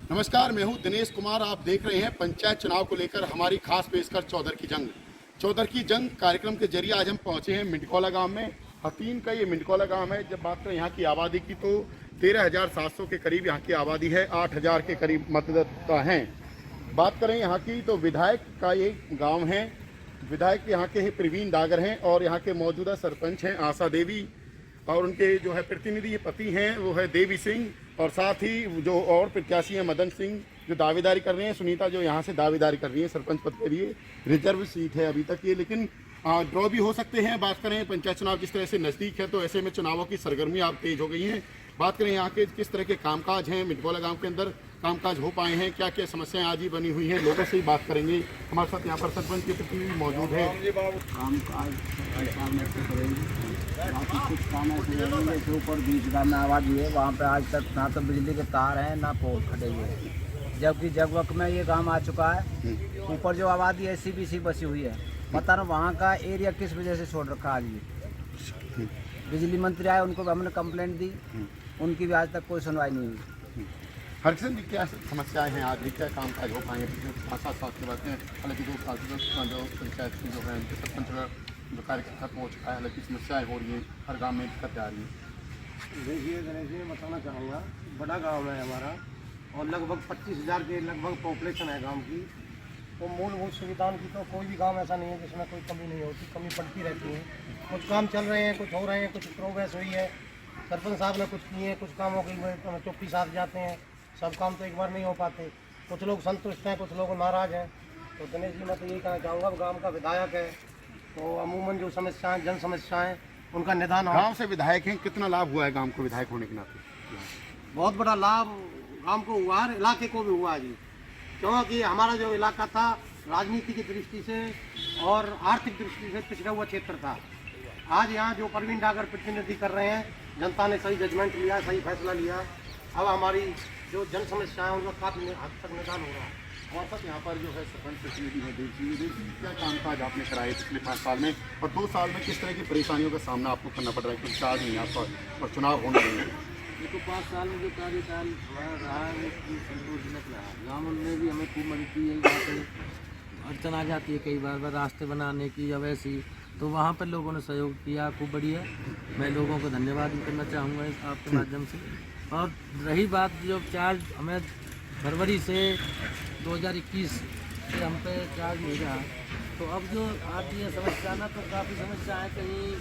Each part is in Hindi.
नमस्कार, मैं हूं दिनेश कुमार। आप देख रहे हैं पंचायत चुनाव को लेकर हमारी खास पेशकर चौधर की जंग। चौधर की जंग कार्यक्रम के जरिए आज हम पहुंचे हैं मिंडकौला गांव में। हतीन का ये मिंडकौला गांव है। जब बात करें यहाँ की आबादी की तो 13,700 के करीब यहाँ की आबादी है। 8,000 के करीब मतदाता हैं। बात करें यहाँ की तो विधायक का ये गाँव है। विधायक यहाँ के प्रवीण डागर हैं और यहाँ के मौजूदा सरपंच हैं आशा देवी, और उनके जो है प्रतिनिधि पति हैं वो है देवी सिंह, और साथ ही जो और प्रत्याशी हैं मदन सिंह जो दावेदारी कर रहे हैं, सुनीता जो यहाँ से दावेदारी कर रही है सरपंच पद के लिए। रिजर्व सीट है अभी तक ये, लेकिन ड्रॉ भी हो सकते हैं। बात करें पंचायत चुनाव जिस तरह से नज़दीक है तो ऐसे में चुनावों की सरगर्मी आप तेज हो गई हैं। बात करें यहाँ के किस तरह के कामकाज हैं, मिंडकौला गांव के अंदर कामकाज हो पाए हैं, क्या क्या समस्याएं आज ही बनी हुई हैं, लोगों से ही बात करेंगे। हमारे साथ यहाँ पर सरपंच के प्रतिनिधि मौजूद है। कामकाज बाकी कुछ काम ऐसे रहेंगे जो ऊपर बीच गाँव में आबादी है, वहाँ पे आज तक ना तो बिजली के तार हैं ना पोल खड़े हुए हैं, जबकि जगवक में ये काम आ चुका है। ऊपर जो आबादी है CBC बसी हुई है, पता ना वहाँ का एरिया किस वजह से छोड़ रखा आज ये। बिजली मंत्री आए, उनको भी हमने कंप्लेंट दी, उनकी भी आज तक कोई सुनवाई नहीं हुई। हरकिशन जी क्या समस्याएं हैं आज भी, क्या कामकाज हो पाए हैं? 5-7 की बात है, हालांकि 2 साल से जो पंचायत की जो है उनके सरपंच का जो कार्य खत्म हो चुका है, हालांकि समस्याएं हो रही हैं, हर गांव में दिक्कतें आ रही हैं। देखिए गणेश जी, मैं बताना चाहूँगा, बड़ा गांव है हमारा और लगभग 25,000 के लगभग पॉपुलेशन है गांव की। तो मूलभूत सुविधाओं की तो कोई भी गांव ऐसा नहीं है जिसमें कोई कमी नहीं होती, कमी पड़ती रहती है। कुछ काम चल रहे हैं, कुछ हो रहे हैं, कुछ प्रोग्रेस हुई है। सरपंच साहब ने कुछ किए हैं, कुछ कामों की चुप्पी साथ जाते हैं, सब काम तो एक बार नहीं हो पाते। कुछ लोग संतुष्ट हैं, कुछ लोग नाराज़ हैं। तो गणेश जी मैं तो यही कहना चाहूँगा, गाँव का विधायक है तो अमूमन जो समस्याएं, जन समस्याएं, उनका निदान हो। गाँव से विधायक हैं, कितना लाभ हुआ है गाँव को विधायक होने के नाते? बहुत बड़ा लाभ गांव को हुआ है, इलाके को भी हुआ जी। क्योंकि हमारा जो इलाका था राजनीति की दृष्टि से और आर्थिक दृष्टि से पिछड़ा हुआ क्षेत्र था। आज यहाँ जो प्रवीण डागर प्रतिनिधि कर रहे हैं, जनता ने सही जजमेंट लिया, सही फैसला लिया। अब हमारी जो जन समस्या है उनका काफ़ी हद तक निदान हो रहा है। और साथ यहाँ पर जो है सरपंच प्रतिनिधि है देवी, क्या कामकाज आपने कराए पिछले 5 साल में, और 2 साल में किस तरह की परेशानियों का सामना आपको करना पड़ रहा है क्योंकि चार्ज नहीं आपका और चुनाव होने नहीं है? देखो 5 साल में जो कार्यकाल हमारा रहा है वो संतोषजनक रहा। गाँव में भी हमें खूब मदद की है। यहाँ पे अड़चन आ जाती है कई बार रास्ते बनाने की या वैसी, तो वहाँ पर लोगों ने सहयोग किया, खूब बढ़िया। मैं लोगों को धन्यवाद भी करना चाहूँगा इस आपके माध्यम से। और रही बात जो चार्ज हमें फरवरी से 2021 से हम पे चार्ज नहीं रहा, तो अब जो आती है समस्या ना, तो काफ़ी समस्या है। कहीं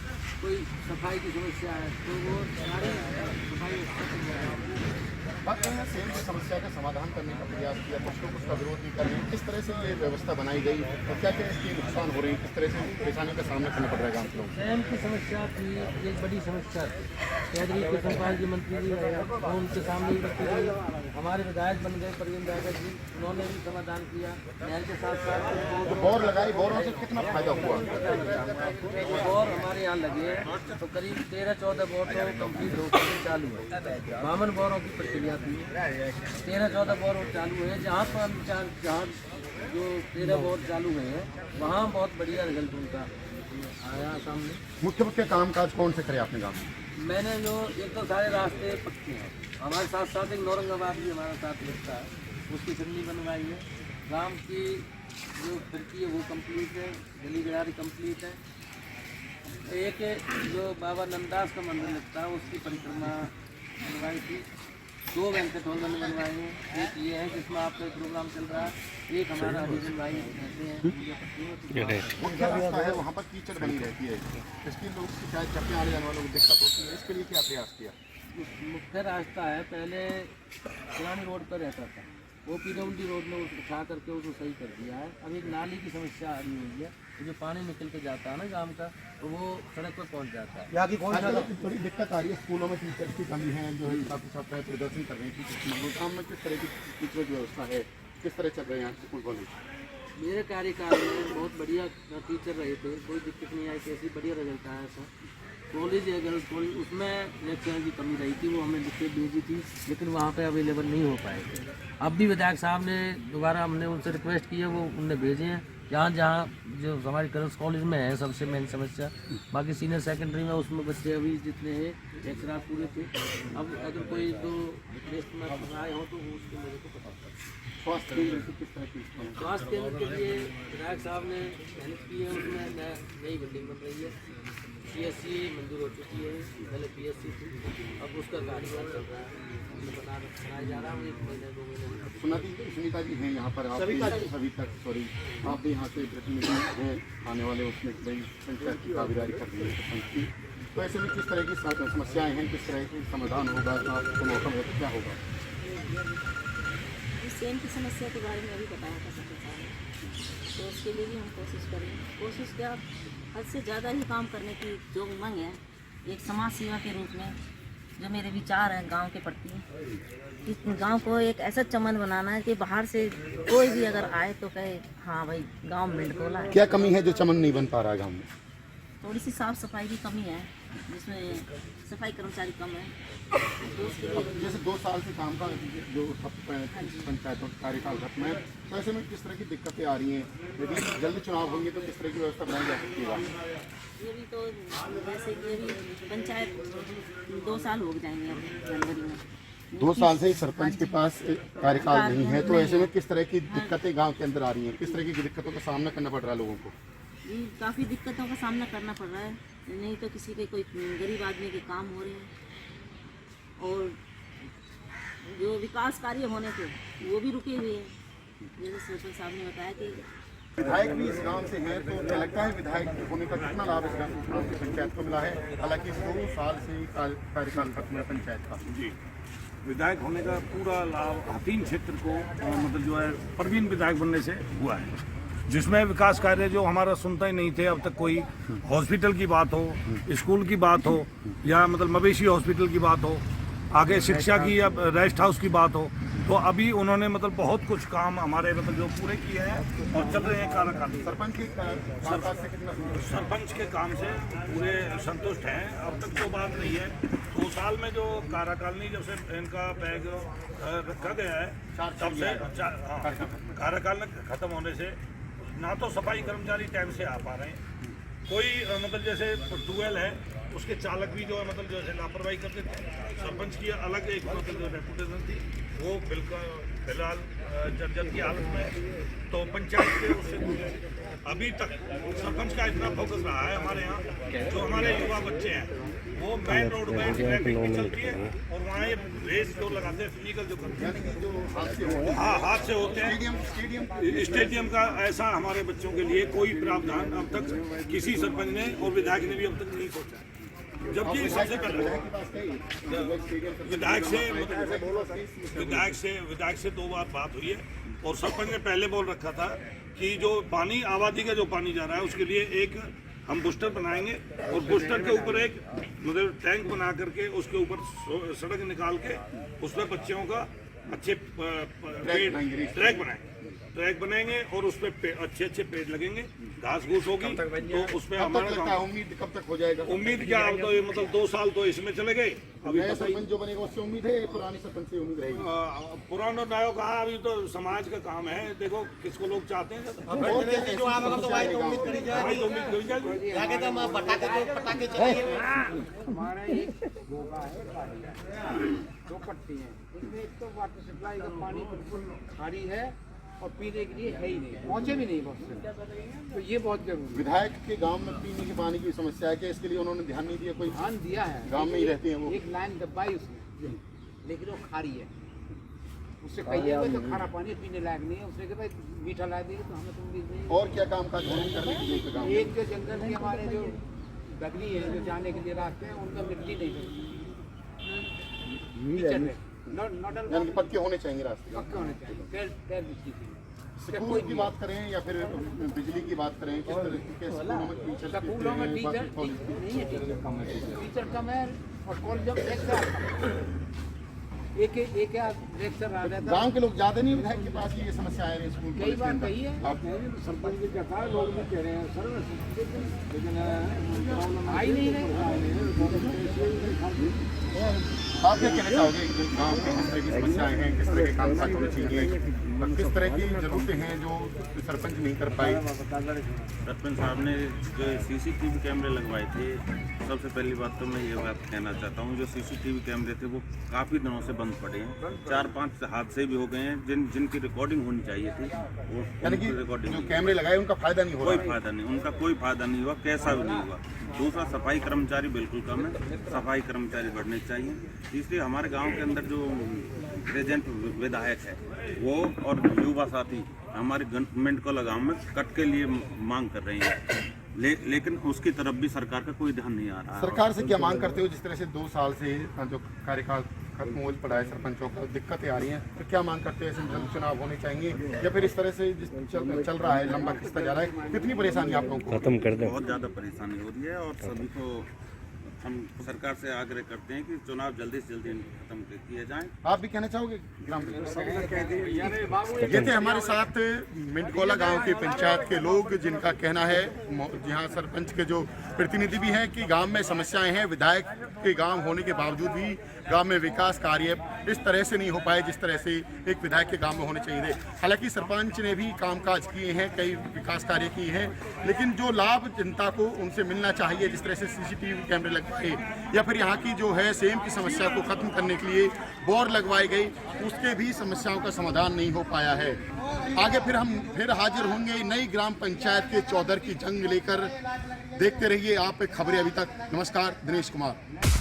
कोई सफाई की समस्या है तो वो सारी सफाई बात करें सेम की समस्या का समाधान करने का प्रयास किया, कुछ लोग उसका विरोध भी कर रहे हैं। किस तरह से ये व्यवस्था बनाई गई और क्या क्या इसके नुकसान हो रहे हैं, किस तरह से परेशानियों का सामना करना पड़ रहा है गाँव के लोगों को? डैम की समस्या थी, एक बड़ी समस्या थी। केंद्रीय कृषि जी मंत्री जी रहे, वो उनके सामने ही रखी गई। हमारे विधायक बन गए प्रवीण डागर जी, उन्होंने भी समाधान किया। नहर के साथ साथ तो बोर लगाई, बोरों से कितना फायदा हुआ? बोर हमारे यहाँ लगे हैं तो करीब 13-14 बोर तो कम्प्लीट होकर चालू है। 52 बोरों की प्रक्रिया थी, 13-14 बोर चालू है। जहाँ पर जहाँ जो 13 बोर चालू हुए हैं वहाँ बहुत बढ़िया रिजल्ट उनका आया सामने। मुख्य कामकाज कौन से करे आपने गाँव में? मैंने जो एक तो सारे रास्ते पक्के हैं, हमारे साथ साथ एक नौरंगाबाद भी हमारा साथ लगता है, उसकी सिल्ली बनवाई है। गांव की जो खिड़की है वो कंप्लीट है, गली गरारी कंप्लीट है। एक जो बाबा नंदास का मंदिर लगता है उसकी परिक्रमा बनवाई थी। 2 वेंकट होलन बनवाए हैं। एक ये है जिसमें आपका प्रोग्राम चल रहा है, एक हमारा हरिजन भाई कहते हैं मुख्य रास्ता है, वहाँ पर कीचड़ बनी रहती है, इसके लोग शिकायत करते आने जाने वालों को दिक्कत होती है, इसके लिए क्या प्रयास किया? मुख्य रास्ता है, पहले पुरानी रोड पर रहता था, वो PWD रोड में उठा करके उसको सही कर दिया है। अब एक नाली की समस्या आ रही हुई है, तो जो पानी निकल के जाता है ना गांव का, तो वो सड़क पर पहुंच जाता है। यहाँ की कोई बड़ी दिक्कत आ रही है, स्कूलों में टीचर की कमी है, जो है छात्र छात्राएं प्रदर्शन कर रहे हैं टीचर काम में। किस तरह की टीचर की व्यवस्था है, किस तरह चल रहे हैं यहाँ स्कूल कॉलेज? मेरे कार्यकाल में बहुत बढ़िया टीचर रहे थे, कोई दिक्कत नहीं आई, कैसी बढ़िया रिजल्ट आया था। कॉलेज है गर्ल्स कॉलेज, उसमें लेक्चर की कमी रही थी, वो हमें लिख के भेजी थी, लेकिन वहाँ पे अवेलेबल नहीं हो पाए थे। अब भी विधायक साहब ने दोबारा हमने उनसे रिक्वेस्ट की है, वो उनने भेजे हैं, जहाँ जहाँ जो हमारे गर्ल्स कॉलेज में है सबसे मेन समस्या। बाकी सीनियर सेकेंडरी में उसमें बच्चे अभी जितने हैं एक्स्ट्रा पूरे थे। अब अगर कोई दो टेस्ट में आए हो तो उसको मेरे को पता। स्वास्थ्य केंद्र से किस तरह की स्वास्थ्य केंद्र के लिए विधायक साहब ने मेहनत की है, उसमें नई बिल्डिंग बन रही है। PSC मंजूर हो चुकी है, पहले PSC थी, अब उसका कार्य चल रहा है, बनाया जा रहा है। 1 महीने 2 महीने सुनीता जी हैं यहाँ पर, आप सविता सॉरी आप भी यहाँ से प्रतिनिधि हैं आने वाले, उसमें भाई पंचायत की काबिदारी कर रही है सरपंच की, तो ऐसे में किस तरह की समस्याएं हैं, किस तरह की समाधान होगा, आपको मौका मिले तो क्या होगा? सेम की समस्या के बारे में अभी बताया था सरकार ने, तो उसके लिए भी हम कोशिश करेंगे। कोशिश क्या, हद से ज़्यादा ही काम करने की जो उमंग है, एक समाज सेवा के रूप में जो मेरे विचार हैं गांव के प्रति, कि गांव को एक ऐसा चमन बनाना है कि बाहर से कोई भी अगर आए तो कहे हाँ भाई गांव मिंडकोला है। क्या कमी है जो चमन नहीं बन पा रहा है गाँव में? थोड़ी सी साफ सफाई की कमी है, जिसमें सफाई कर्मचारी कम है, तो उसके लिए जैसे 2 साल से काम का जो पंचायतों का कार्यकाल खत्म है, तो ऐसे में किस तरह की दिक्कतें आ रही हैं? यदि जल्द चुनाव होंगे तो किस तरह की व्यवस्था बनाई जा सकती है? ये भी तो जैसे कि अभी पंचायत 2 साल हो जाएंगे अब जनवरी में। 2 साल से ही सरपंच के पास कार्यकाल नहीं है, तो ऐसे में किस तरह की दिक्कतें गांव के अंदर आ रही हैं? किस तरह की दिक्कतों का सामना करना पड़ रहा है लोगों को? जी काफ़ी दिक्कतों का सामना करना पड़ रहा है, नहीं तो किसी के कोई गरीब आदमी के काम हो रहे हैं और जो विकास कार्य होने थे वो भी रुके हुए हैं। जैसे सरपंच साहब ने बताया कि विधायक भी इस गांव से हैं, तो क्या लगता है विधायक होने का कितना लाभ इस गांव की पंचायत को मिला है? हालांकि 2 साल से ही कार्यकाल खत्म है पंचायत का। जी, विधायक होने का पूरा लाभ हथीन क्षेत्र को मतलब जो है प्रवीण विधायक बनने से हुआ है, जिसमें विकास कार्य जो हमारा सुनता ही नहीं थे अब तक। कोई हॉस्पिटल की बात हो, स्कूल की बात हो, या मतलब मवेशी हॉस्पिटल की बात हो, आगे शिक्षा की या रेस्ट हाउस की बात हो, तो अभी उन्होंने मतलब बहुत कुछ काम हमारे मतलब जो पूरे किए हैं और चल रहे हैं कार्यकाल। सरपंच के कामकाज से कितना सरपंच के काम से पूरे संतुष्ट हैं। अब तक तो बात नहीं है, 2 साल में जो कार्यकालिनी जब से इनका बैग रखा गया है तब से कार्यकाल खत्म होने से ना तो सफाई कर्मचारी टाइम से आ पा रहे हैं, कोई मतलब जैसे ट्यूबवेल है उसके चालक भी जो है मतलब जैसे लापरवाही करते थे। सरपंच की अलग एक मतलब जो रेपुटेशन थी वो बिल्कुल फिलहाल जर्जर की हालत में, तो पंचायत के उससे अभी तक सरपंच का इतना फोकस रहा है हमारे यहाँ। जो हमारे युवा बच्चे हैं वो मेन रोड में ट्रैफिक भी चलती है और वहाँ ये रेस जो लगाते हैं फिजिकल जो करते हैं, हाँ हाथ से होते हैं। स्टेडियम का ऐसा हमारे बच्चों के लिए कोई प्रावधान अब तक किसी सरपंच ने और विधायक ने भी अब तक नहीं सोचा, जबकि सबसे पहले विधायक से 2 बार बात हुई है और सरपंच ने पहले बोल रखा था कि जो पानी आबादी का जो पानी जा रहा है उसके लिए एक हम बूस्टर बनाएंगे और बूस्टर के ऊपर एक मतलब टैंक बना करके उसके ऊपर सड़क निकाल के उसमें बच्चों का अच्छे ट्रैक बनाएंगे और उस पर अच्छे पेड़ लगेंगे, घास घूस होगी, तो उसमें हमारा उम्मीद कब तक हो जाएगा? उम्मीद क्या, अब तो ये मतलब 2 साल तो इसमें चले गए। अभी नया सरपंच जो बनेगा उससे उम्मीद है, पुरानी सरपंच से उम्मीद रहेगी? पुराना नया कहा, अभी तो समाज का काम है, देखो किसको लोग चाहते हैं। हमारा एक गोगा है, 2 पट्टी है, इसमें एक तो वाटर सप्लाई का पानी बिल्कुल खारी है और पीने के लिए है ही नहीं, पहुँचे भी नहीं बहुत, तो ये बहुत जरूरी है। विधायक के गांव में पीने के पानी की समस्या है कि इसके लिए उन्होंने ध्यान नहीं दिया? कोई ध्यान दिया है, गांव में ही रहते हैं वो। एक लाइन दबाई उसने, लेकिन वो खारी है। उससे कहिए तो खारा पानी पीने लायक नहीं है, उसने कहा भाई मीठा ला देंगे तो हमें तो उम्मीद नहीं। और क्या काम काज करने की जरूरत है गाँव में? एक जो जंगल के हमारे जो बगली है, जो जाने के लिए रास्ते हैं, उनका मिट्टी नहीं है, नोडल यानी कि पक्के होने चाहिए रास्ते, पक्के होने चाहिए, पैर मिट्टी की। स्कूल की बात करें या फिर बिजली की बात करें, किस तरीके के स्कूलों में टीचर नहीं है, टीचर कम है और कॉलेजों में लेक्चर एक लेक्चर आ जाता है। गांव के लोग ज्यादा नहीं विधायक के पास ये समस्या है स्कूल कई बार कही है, सरपंच की जगह लोग भी कह रहे हैं सर, लेकिन आई नहीं रहे। आप क्या कहना चाहोगे गाँव में किस तरह की समस्याएं हैं, किस तरह के काम काज होने चाहिए और किस तरह की जरूरतें हैं जो सरपंच नहीं कर पाए? सरपंच साहब ने जो सीसीटीवी कैमरे लगवाए थे, सबसे पहली बात तो मैं ये बात कहना चाहता हूँ, जो सीसीटीवी कैमरे थे वो काफ़ी दिनों से बंद पड़े हैं। 4-5 हादसे भी हो गए हैं जिनकी रिकॉर्डिंग होनी चाहिए थी, वो यानी कि रिकॉर्डिंग जो कैमरे लगाए उनका फायदा नहीं हो कोई रहा है। फायदा नहीं, उनका कोई फायदा नहीं हुआ, कैसा भी नहीं हुआ। दूसरा, सफाई कर्मचारी बिल्कुल कम है, सफाई कर्मचारी बढ़ने चाहिए। तीसरी, हमारे गांव के अंदर जो प्रेजेंट विधायक है वो और युवा साथी हमारे मिंटकोला गांव में कट के लिए मांग कर रहे हैं, लेकिन उसकी तरफ भी सरकार का कोई ध्यान नहीं आ रहा है। सरकार से क्या मांग करते हो? जिस तरह से 2 साल से जो कार्यकाल खत्म हो पड़ा है सरपंचों को दिक्कतें आ रही हैं, तो क्या मांग करते हैं? जल्द चुनाव होने चाहिए या फिर इस तरह से जिस चल रहा है, लंबा खिंचता जा रहा है, कितनी परेशानी आप लोगों को? खत्म कर दें। बहुत ज़्यादा परेशानी हो रही है और सभी को हम सरकार से आग्रह करते हैं कि चुनाव जल्दी से जल्दी खत्म किए जाएं। आप भी कहना चाहोगे? ग्राम ये थे हमारे साथ मिंटकोला गांव के पंचायत के लोग, जिनका कहना है, जहां सरपंच के जो प्रतिनिधि भी हैं, कि गांव में समस्याएं हैं, विधायक के गांव होने के बावजूद भी गांव में विकास कार्य इस तरह से नहीं हो पाए जिस तरह से एक विधायक के गांव में होने चाहिए थे। हालांकि सरपंच ने भी कामकाज किए हैं, कई विकास कार्य किए हैं, लेकिन जो लाभ जनता को उनसे मिलना चाहिए, जिस तरह से सीसीटीवी कैमरे लगवाए या फिर यहाँ की जो है सेम की समस्या को खत्म करने के लिए बोर लगवाई गई, उसके भी समस्याओं का समाधान नहीं हो पाया है। आगे हम फिर हाजिर होंगे नई ग्राम पंचायत के चौधर की जंग लेकर। देखते रहिए आप खबरें अभी तक। नमस्कार, दिनेश कुमार।